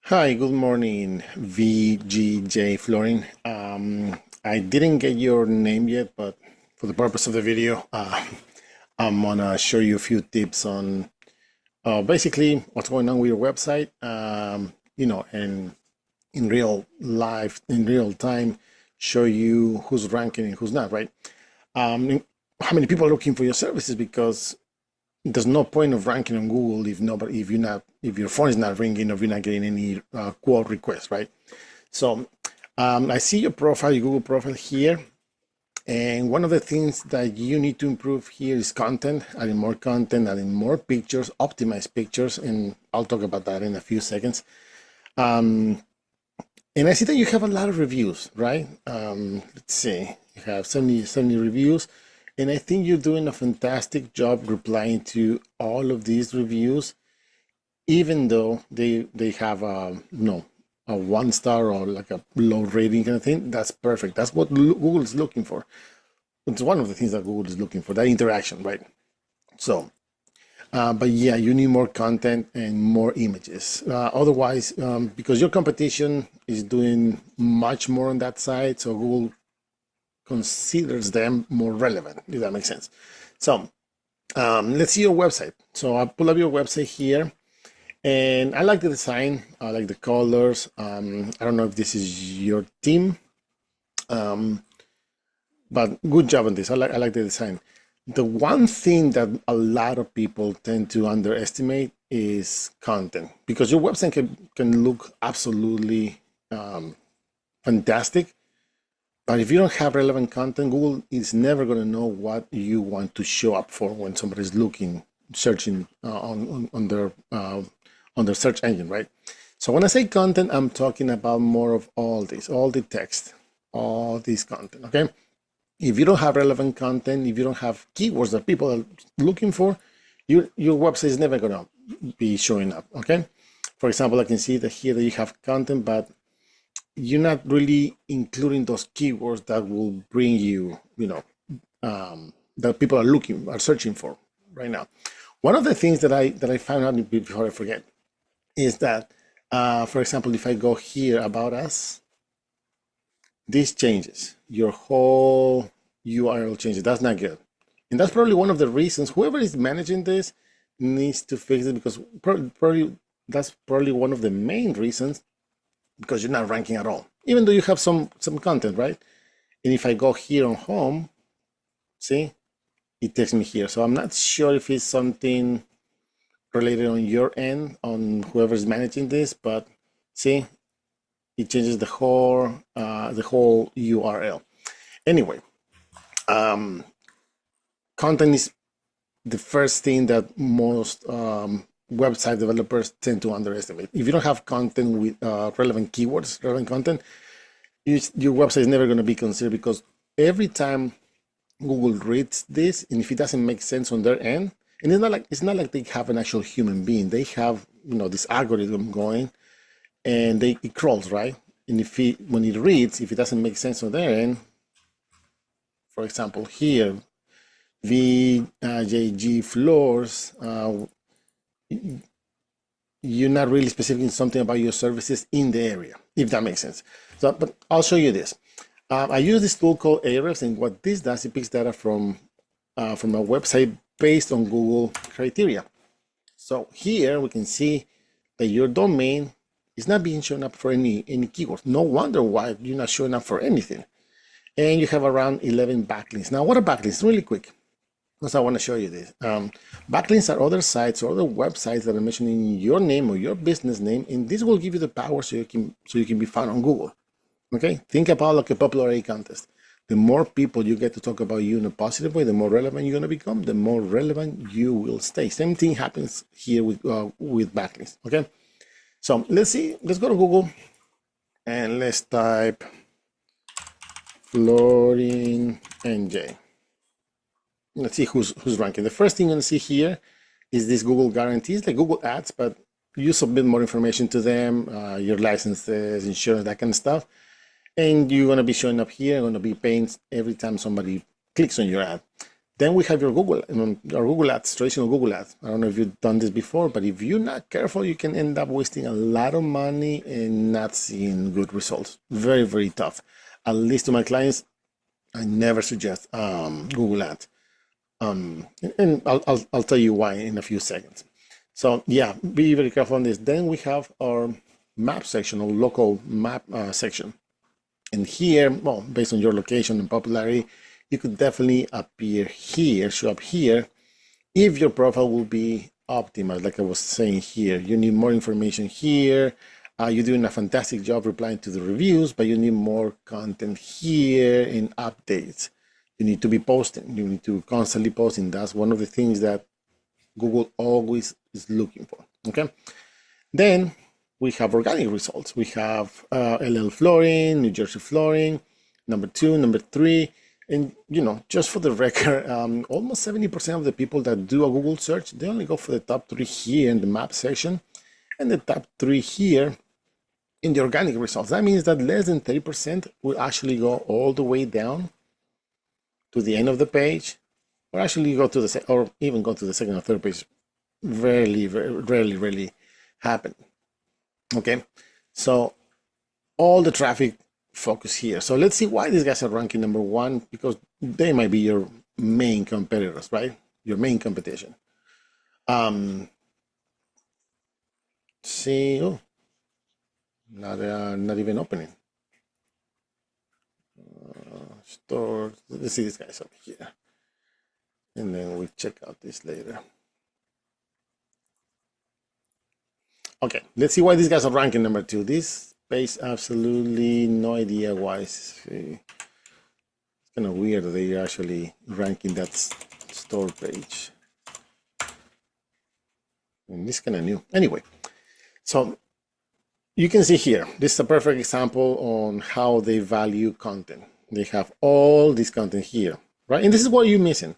Hi, good morning, VGJ Flooring. I didn't get your name yet, but for the purpose of the video, I'm gonna show you a few tips on basically what's going on with your website, and in real life, in real time, show you who's ranking and who's not, right? How many people are looking for your services because there's no point of ranking on Google if your phone is not ringing or if you're not getting any quote requests, right? So I see your profile, your Google profile here, and one of the things that you need to improve here is content, adding more pictures, optimize pictures, and I'll talk about that in a few seconds. And I see that you have a lot of reviews, right? Let's see, you have 70 reviews. And I think you're doing a fantastic job replying to all of these reviews, even though they have a 1 star or like a low rating kind of thing. That's perfect. That's what Google is looking for. It's one of the things that Google is looking for, that interaction, right? So, but yeah, you need more content and more images. Otherwise, because your competition is doing much more on that side, so Google considers them more relevant, if that makes sense. So let's see your website. So I'll pull up your website here, and I like the design. I like the colors. I don't know if this is your team, but good job on this. I like the design. The one thing that a lot of people tend to underestimate is content, because your website can look absolutely fantastic, but if you don't have relevant content, Google is never going to know what you want to show up for when somebody's searching on their search engine, right? So when I say content, I'm talking about more of all the text, all this content, okay? If you don't have relevant content, if you don't have keywords that people are looking for, your website is never going to be showing up, okay? For example, I can see that here that you have content, but you're not really including those keywords that will bring you, that people are searching for right now. One of the things that I found out before I forget is that, for example, if I go here about us, this changes. Your whole URL changes. That's not good. And that's probably one of the reasons whoever is managing this needs to fix it, because that's probably one of the main reasons, because you're not ranking at all, even though you have some content, right? And if I go here on home, see, it takes me here. So I'm not sure if it's something related on your end, on whoever's managing this, but see, it changes the whole URL. Anyway, content is the first thing that most website developers tend to underestimate. If you don't have content with relevant keywords, relevant content, your website is never going to be considered, because every time Google reads this, and if it doesn't make sense on their end, and it's not like they have an actual human being. They have this algorithm going, and it crawls, right? And when it reads, if it doesn't make sense on their end, for example here, VGJ Floors, you're not really specifying something about your services in the area, if that makes sense. So, but I'll show you this. I use this tool called Ahrefs, and what this does, it picks data from a website based on Google criteria. So here we can see that your domain is not being shown up for any keywords. No wonder why you're not showing up for anything. And you have around 11 backlinks. Now, what are backlinks? Really quick, because I want to show you this. Backlinks are other sites or other websites that are mentioning your name or your business name, and this will give you the power so you can be found on Google. Okay, think about like a popularity contest. The more people you get to talk about you in a positive way, the more relevant you're going to become, the more relevant you will stay. Same thing happens here with backlinks. Okay, so let's go to Google and let's type flooring NJ. Let's see who's ranking. The first thing you're going to see here is this Google guarantees, like Google Ads, but you submit more information to them, your licenses, insurance, that kind of stuff. And you're going to be showing up here, going to be paying every time somebody clicks on your ad. Then we have your Google Ads, traditional Google Ads. I don't know if you've done this before, but if you're not careful, you can end up wasting a lot of money and not seeing good results. Very, very tough. At least to my clients, I never suggest Google Ads. And I'll tell you why in a few seconds. So yeah, be very careful on this. Then we have our map section or local map section. And here, well, based on your location and popularity, you could definitely appear here, show up here, if your profile will be optimized, like I was saying here. You need more information here. You're doing a fantastic job replying to the reviews, but you need more content here and updates. You need to be posting. You need to constantly posting. That's one of the things that Google always is looking for, okay? Then we have organic results. We have LL Flooring, New Jersey Flooring, number 2, number 3. And, you know, just for the record, almost 70% of the people that do a Google search, they only go for the top 3 here in the map section and the top 3 here in the organic results. That means that less than 30% will actually go all the way down to the end of the page, or actually go to the or even go to the second or third page. Rarely happen. Okay, so all the traffic focus here. So let's see why these guys are ranking number 1, because they might be your main competitors, right? Your main competition. See, oh, not even opening. Store. Let's see these guys up here, and then we check out this later. Okay, let's see why these guys are ranking number 2. This page, absolutely no idea why. It's kind of weird that they're actually ranking that store page. And this is kind of new. Anyway, so you can see here, this is a perfect example on how they value content. They have all this content here, right? And this is what you're missing.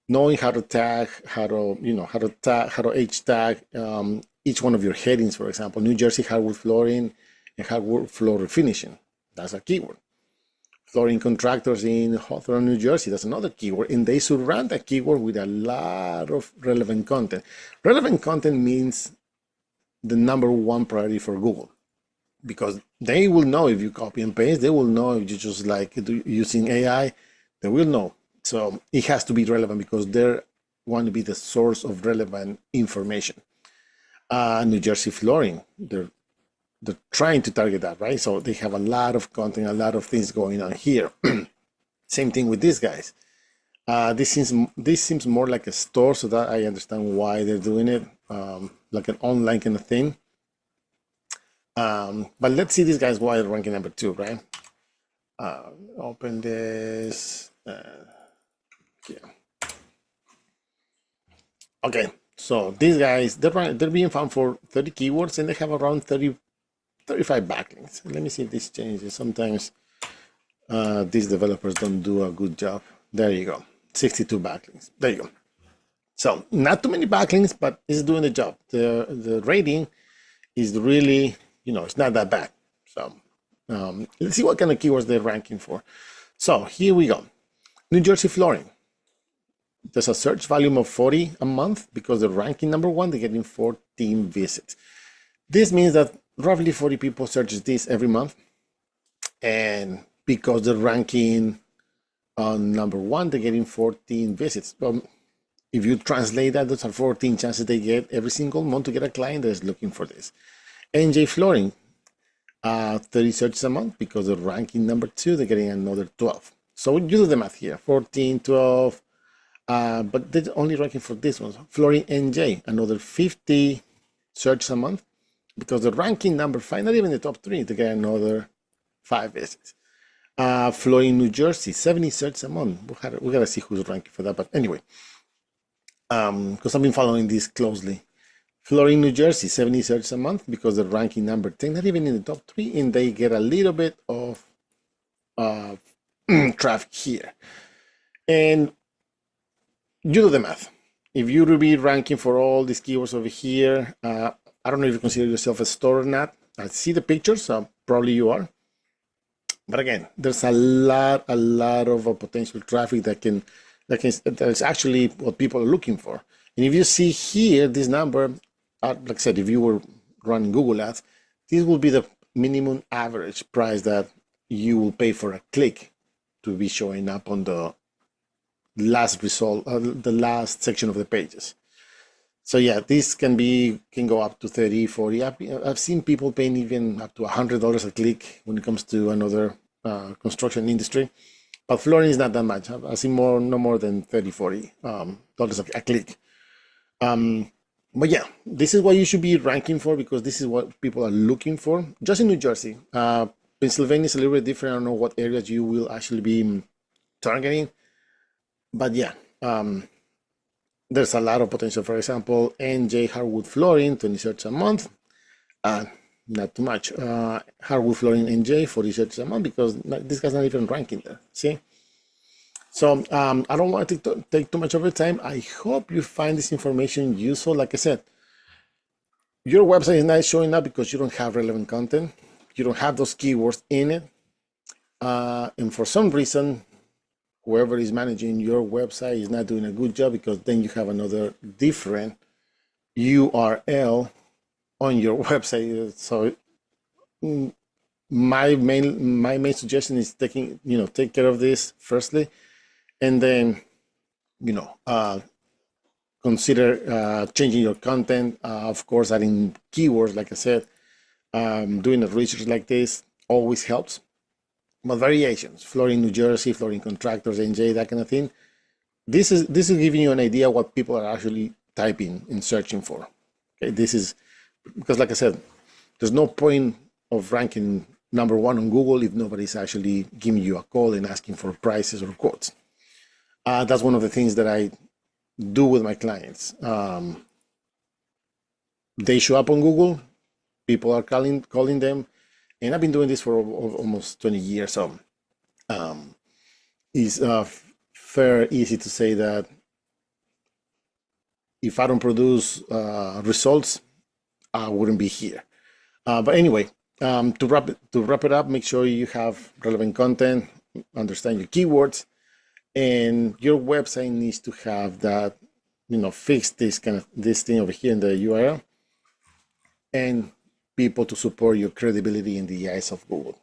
Knowing how to tag, how to H tag each one of your headings, for example, New Jersey hardwood flooring and hardwood floor refinishing. That's a keyword. Flooring contractors in Hawthorne, New Jersey. That's another keyword. And they surround that keyword with a lot of relevant content. Relevant content means the number 1 priority for Google, because they will know if you copy and paste. They will know if you just like using AI. They will know. So it has to be relevant because they want to be the source of relevant information. New Jersey Flooring, they're trying to target that, right? So they have a lot of content, a lot of things going on here. Same thing with these guys. This seems more like a store, so that I understand why they're doing it, like an online kind of thing. But let's see these guys why they're ranking number 2, right? Open this. Yeah. Okay, so these guys, they're being found for 30 keywords, and they have around 35 backlinks. Let me see if this changes. Sometimes these developers don't do a good job. There you go, 62 backlinks. There you go. So not too many backlinks, but it's doing the job. The rating is really, it's not that bad. So let's see what kind of keywords they're ranking for. So here we go. New Jersey Flooring. There's a search volume of 40 a month because they're ranking number 1. They're getting 14 visits. This means that roughly 40 people search this every month. And because they're ranking on number 1, they're getting 14 visits. If you translate that, those are 14 chances they get every single month to get a client that is looking for this. NJ Flooring, 30 searches a month because they're ranking number 2. They're getting another 12. So you do the math here, 14, 12. But they're only ranking for this one. Flooring NJ, another 50 searches a month because the ranking number 5, not even the top 3, they get another 5 visits. Flooring New Jersey, 70 searches a month. We gotta see who's ranking for that. But anyway, because I've been following this closely. Flooring New Jersey, 70 searches a month because they're ranking number 10, not even in the top 3, and they get a little bit of traffic here. And you do the math. If you will be ranking for all these keywords over here, I don't know if you consider yourself a store or not. I see the pictures, probably you are. But again, there's a lot of potential traffic that can that's actually what people are looking for. And if you see here, this number, like I said, if you were running Google Ads, this will be the minimum average price that you will pay for a click to be showing up on the last result, the last section of the pages. So yeah, this can go up to 30, 40. I've seen people paying even up to $100 a click when it comes to another construction industry. But flooring is not that much. I've seen no more than 30, 40 dollars a click. But yeah, this is what you should be ranking for, because this is what people are looking for. Just in New Jersey, Pennsylvania is a little bit different. I don't know what areas you will actually be targeting, but yeah, there's a lot of potential. For example, NJ hardwood flooring, 20 searches a month. Not too much. Hardwood flooring NJ, 40 searches a month, because this guy's not even ranking there. See? So I don't want to take too much of your time. I hope you find this information useful. Like I said, your website is not showing up because you don't have relevant content. You don't have those keywords in it. And for some reason, whoever is managing your website is not doing a good job, because then you have another different URL on your website. So my main suggestion is take care of this firstly, and then consider changing your content. Of course, adding keywords, like I said, doing a research like this always helps. But variations, flooring New Jersey, flooring contractors, NJ, that kind of thing. This is giving you an idea what people are actually typing and searching for. Okay, this is because, like I said, there's no point of ranking #1 on Google if nobody's actually giving you a call and asking for prices or quotes. That's one of the things that I do with my clients. They show up on Google, people are calling them, and I've been doing this for almost 20 years. So it's fair easy to say that if I don't produce results, I wouldn't be here. But anyway, to wrap it up, make sure you have relevant content, understand your keywords, and your website needs to have that, fix this thing over here in the URL, and people to support your credibility in the eyes of Google.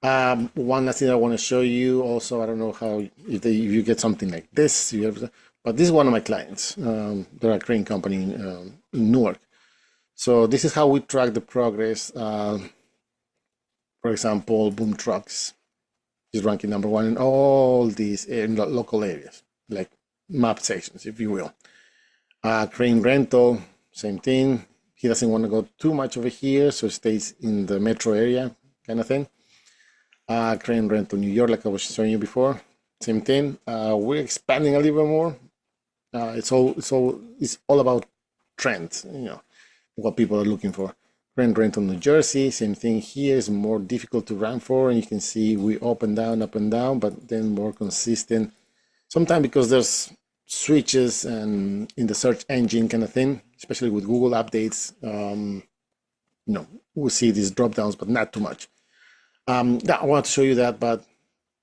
One last thing I want to show you also, I don't know if you get something like this, but this is one of my clients. They're a crane company in Newark. So this is how we track the progress. For example, boom trucks is ranking #1 in all these local areas, like map sections, if you will. Crane rental, same thing. He doesn't want to go too much over here, so it stays in the metro area, kind of thing. Crane rental New York, like I was showing you before, same thing. We're expanding a little bit more. It's all about trends, what people are looking for. Crane rental New Jersey, same thing here. Is more difficult to rank for, and you can see we up and down, but then more consistent. Sometimes because there's switches and in the search engine kind of thing, especially with Google updates, we see these drop downs, but not too much. I want to show you that, but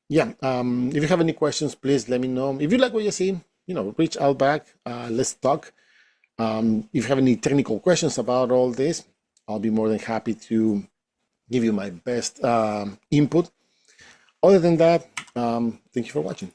yeah, if you have any questions, please let me know. If you like what you see, reach out back, let's talk. If you have any technical questions about all this, I'll be more than happy to give you my best input. Other than that, thank you for watching.